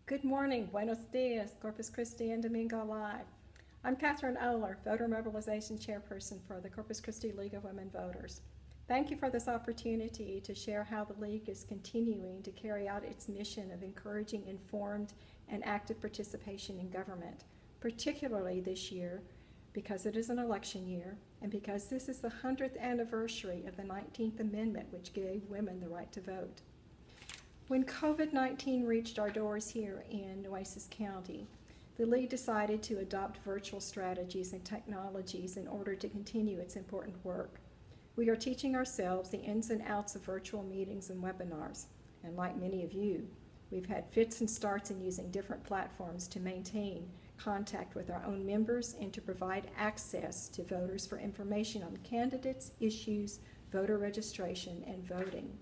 Good morning, buenos dias, Corpus Christi and Domingo Live. I'm Catherine Oler, Voter Mobilization Chairperson for the Corpus Christi League of Women Voters. Thank you for this opportunity to share how the League is continuing to carry out its mission of encouraging informed and active participation in government, particularly this year because it is an election year and because this is the 100th anniversary of the 19th Amendment, which gave women the right to vote. When COVID-19 reached our doors here in Nueces County, the League decided to adopt virtual strategies and technologies in order to continue its important work. We are teaching ourselves the ins and outs of virtual meetings and webinars, and like many of you, we've had fits and starts in using different platforms to maintain contact with our own members and to provide access to voters for information on candidates, issues, voter registration, and voting.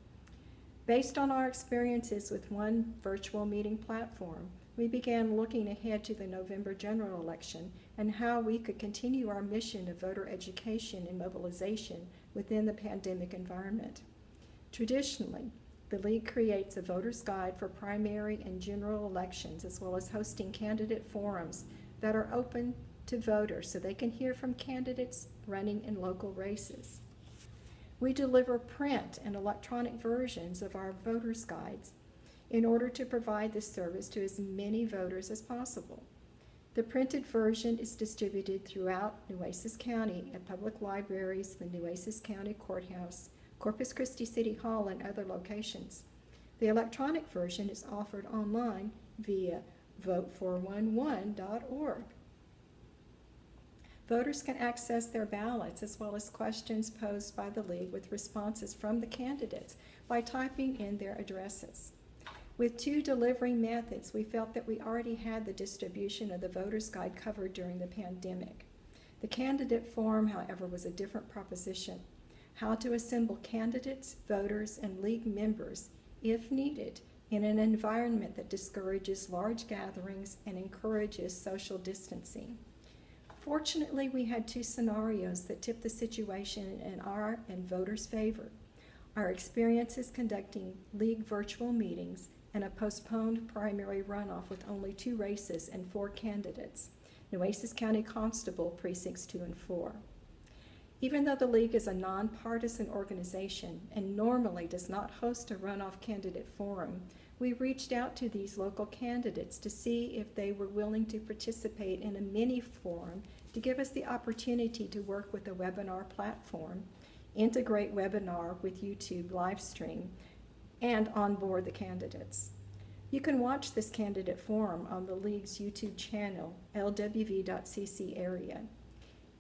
Based on our experiences with one virtual meeting platform, we began looking ahead to the November general election and how we could continue our mission of voter education and mobilization within the pandemic environment. Traditionally, the League creates a voter's guide for primary and general elections, as well as hosting candidate forums that are open to voters so they can hear from candidates running in local races. We deliver print and electronic versions of our voters' guides in order to provide this service to as many voters as possible. The printed version is distributed throughout Nueces County at public libraries, the Nueces County Courthouse, Corpus Christi City Hall, and other locations. The electronic version is offered online via vote411.org. Voters can access their ballots as well as questions posed by the League with responses from the candidates by typing in their addresses. With two delivery methods, we felt that we already had the distribution of the voter's guide covered during the pandemic. The candidate form, however, was a different proposition: how to assemble candidates, voters, and League members, if needed, in an environment that discourages large gatherings and encourages social distancing. Fortunately, we had two scenarios that tipped the situation in our and voters' favor: our experiences conducting League virtual meetings and a postponed primary runoff with only 2 races and 4 candidates, Nueces County Constable Precincts 2 and 4. Even though the League is a nonpartisan organization and normally does not host a runoff candidate forum, we reached out to these local candidates to see if they were willing to participate in a mini forum to give us the opportunity to work with a webinar platform, integrate webinar with YouTube live stream, and onboard the candidates. You can watch this candidate forum on the League's YouTube channel, lwv-cc area.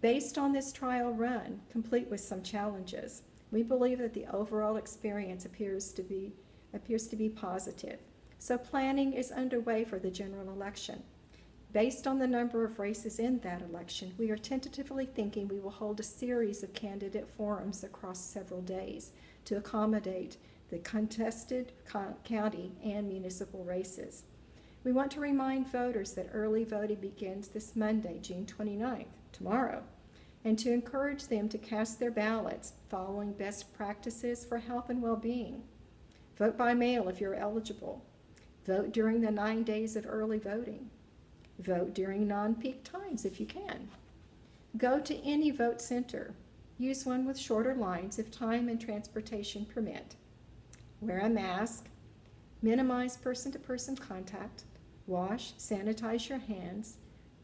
Based on this trial run, complete with some challenges, we believe that the overall experience appears to be positive. So planning is underway for the general election. Based on the number of races in that election, we are tentatively thinking we will hold a series of candidate forums across several days to accommodate the contested county and municipal races. We want to remind voters that early voting begins this Monday, June 29th, tomorrow, and to encourage them to cast their ballots following best practices for health and well-being. Vote by mail if you're eligible. Vote during the 9 days of early voting. Vote during non-peak times if you can. Go to any vote center. Use one with shorter lines if time and transportation permit. Wear a mask. Minimize person-to-person contact. Wash, sanitize your hands.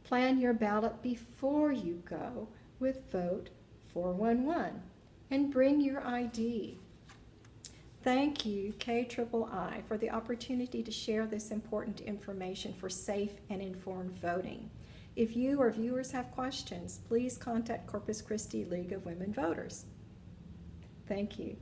Plan your ballot before you go with Vote 411. And bring your ID. Thank you, KIII, for the opportunity to share this important information for safe and informed voting. If you or viewers have questions, please contact Corpus Christi League of Women Voters. Thank you.